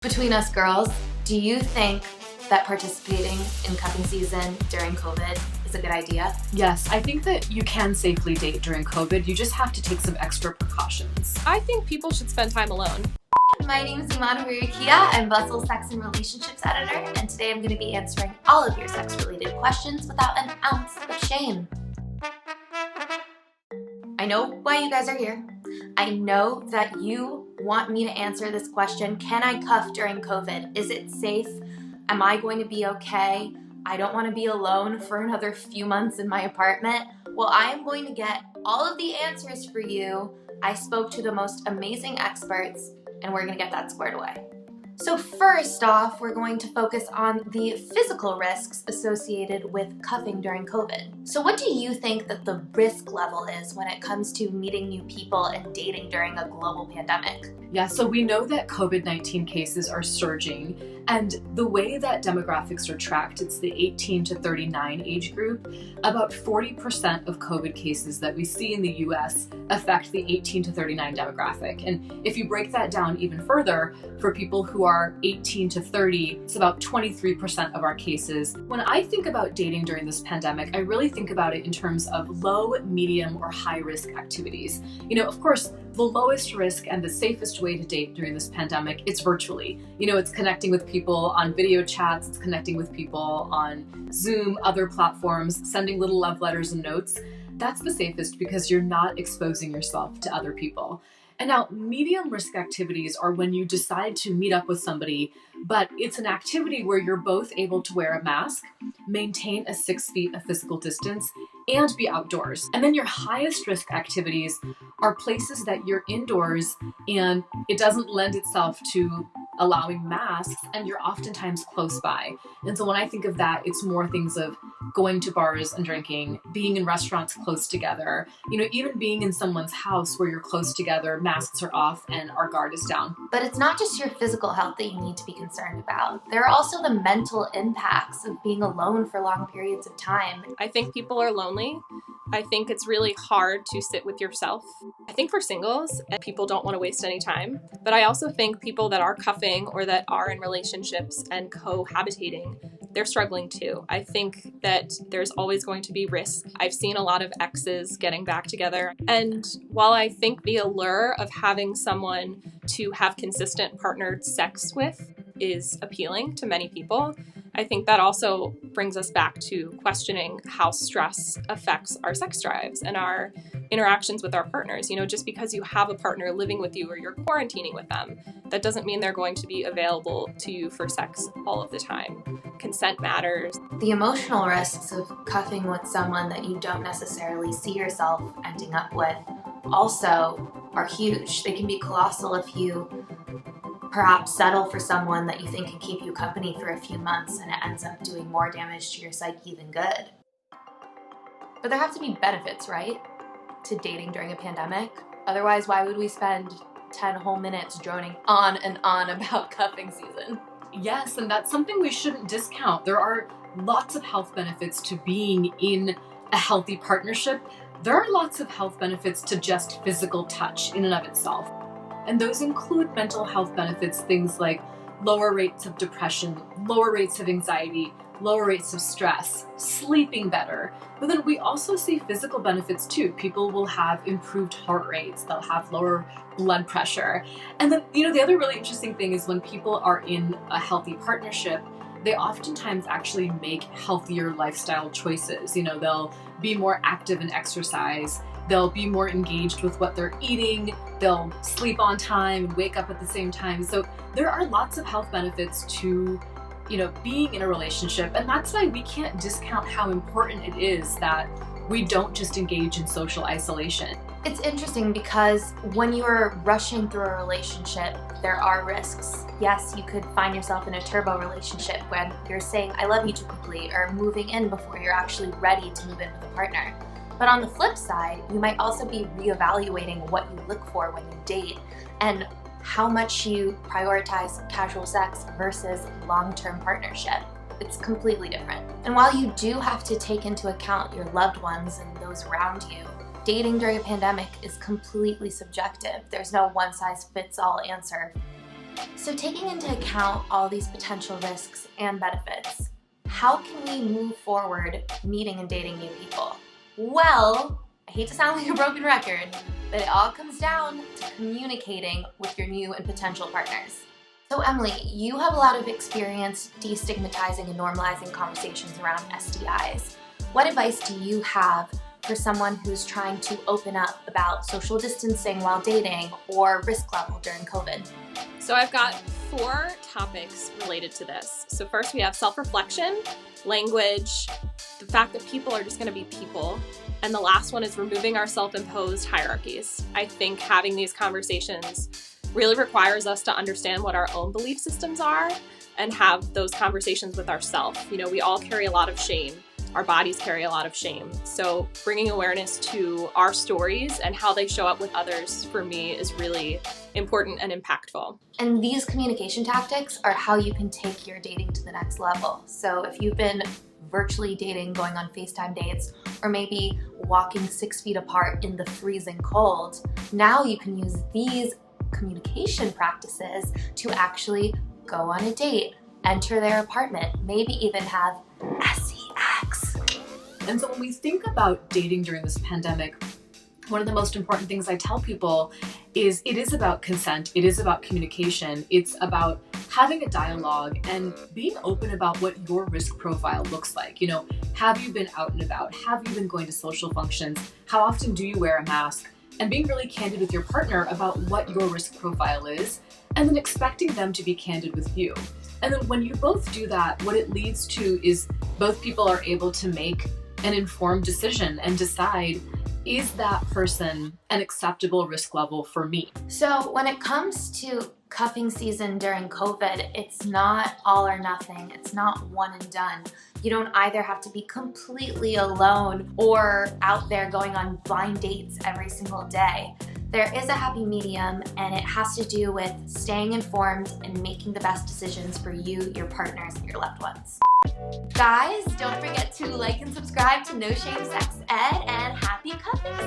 Between us girls, do you think that participating in cuffing season during COVID is a good idea? Yes, I think that you can safely date during COVID. You just have to take some extra precautions. I think people should spend time alone. My name is Imana Hurikia. I'm Bustle Sex and Relationships Editor, and today I'm going to be answering all of your sex-related questions without an ounce of shame. I know why you guys are here. I know that you want me to answer this question. Can I cuff during COVID? Is it safe? Am I going to be okay? I don't want to be alone for another few months in my apartment. Well, I am going to get all of the answers for you. I spoke to the most amazing experts, and we're going to get that squared away. So first off, we're going to focus on the physical risks associated with cuffing during COVID. So what do you think that the risk level is when it comes to meeting new people and dating during a global pandemic? Yeah, so we know that COVID-19 cases are surging, and the way that demographics are tracked, it's the 18 to 39 age group. About 40% of COVID cases that we see in the US affect the 18 to 39 demographic. And if you break that down even further, for people who are 18 to 30, it's about 23% of our cases. When I think about dating during this pandemic, I really think about it in terms of low, medium, or high risk activities. Of course, the lowest risk and the safest way to date during this pandemic, it's virtually. It's connecting with people on video chats, it's connecting with people on Zoom, other platforms, sending little love letters and notes. That's the safest because you're not exposing yourself to other people. And now, medium risk activities are when you decide to meet up with somebody, but it's an activity where you're both able to wear a mask, maintain a 6 feet of physical distance, and be outdoors. And then your highest risk activities are places that you're indoors and it doesn't lend itself to allowing masks, and you're oftentimes close by. And so when I think of that, it's more things of going to bars and drinking, being in restaurants close together, even being in someone's house where you're close together, masks are off and our guard is down. But it's not just your physical health that you need to be concerned about. There are also the mental impacts of being alone for long periods of time. I think people are lonely. I think it's really hard to sit with yourself. I think for singles, people don't want to waste any time. But I also think people that are cuffing or that are in relationships and cohabitating, they're struggling too. I think that there's always going to be risk. I've seen a lot of exes getting back together. And while I think the allure of having someone to have consistent partnered sex with is appealing to many people, I think that also brings us back to questioning how stress affects our sex drives and our interactions with our partners. Just because you have a partner living with you or you're quarantining with them, that doesn't mean they're going to be available to you for sex all of the time. Consent matters. The emotional risks of cuffing with someone that you don't necessarily see yourself ending up with also are huge. They can be colossal if you perhaps settle for someone that you think can keep you company for a few months and it ends up doing more damage to your psyche than good. But there have to be benefits, right, to dating during a pandemic? Otherwise, why would we spend 10 whole minutes droning on and on about cuffing season? Yes, and that's something we shouldn't discount. There are lots of health benefits to being in a healthy partnership. There are lots of health benefits to just physical touch in and of itself. And those include mental health benefits, things like lower rates of depression, lower rates of anxiety, lower rates of stress, sleeping better. But then we also see physical benefits too. People will have improved heart rates, they'll have lower blood pressure. And then, the other really interesting thing is when people are in a healthy partnership, they oftentimes actually make healthier lifestyle choices. They'll be more active in exercise. They'll be more engaged with what they're eating. They'll sleep on time and wake up at the same time. So there are lots of health benefits to, being in a relationship. And that's why we can't discount how important it is that we don't just engage in social isolation. It's interesting because when you are rushing through a relationship, there are risks. Yes, you could find yourself in a turbo relationship when you're saying, I love you too quickly, or moving in before you're actually ready to move in with a partner. But on the flip side, you might also be reevaluating what you look for when you date and how much you prioritize casual sex versus long-term partnership. It's completely different. And while you do have to take into account your loved ones and those around you, dating during a pandemic is completely subjective. There's no one-size-fits-all answer. So taking into account all these potential risks and benefits, how can we move forward meeting and dating new people? Well, I hate to sound like a broken record, but it all comes down to communicating with your new and potential partners. So Emily, you have a lot of experience destigmatizing and normalizing conversations around STIs. What advice do you have for someone who's trying to open up about social distancing while dating or risk level during COVID? So I've got 4 topics related to this. So first we have self-reflection, language, the fact that people are just going to be people, and the last one is removing our self-imposed hierarchies. I think having these conversations really requires us to understand what our own belief systems are and have those conversations with ourselves. You know, we all carry a lot of shame. Our bodies carry a lot of shame. So bringing awareness to our stories and how they show up with others, for me, is really important and impactful. And these communication tactics are how you can take your dating to the next level. So if you've been virtually dating, going on FaceTime dates, or maybe walking 6 feet apart in the freezing cold, now you can use these communication practices to actually go on a date, enter their apartment, maybe even have sex. And so when we think about dating during this pandemic, one of the most important things I tell people is it is about consent, it is about communication, it's about having a dialogue and being open about what your risk profile looks like. You know, have you been out and about? Have you been going to social functions? How often do you wear a mask? And being really candid with your partner about what your risk profile is, and then expecting them to be candid with you. And then when you both do that, what it leads to is both people are able to make an informed decision and decide, is that person an acceptable risk level for me? So when it comes to cuffing season during COVID, it's not all or nothing. It's not one and done. You don't either have to be completely alone or out there going on blind dates every single day. There is a happy medium, and it has to do with staying informed and making the best decisions for you, your partners, and your loved ones. Guys, don't forget to like and subscribe to No Shame Sex Ed, and happy cuffing!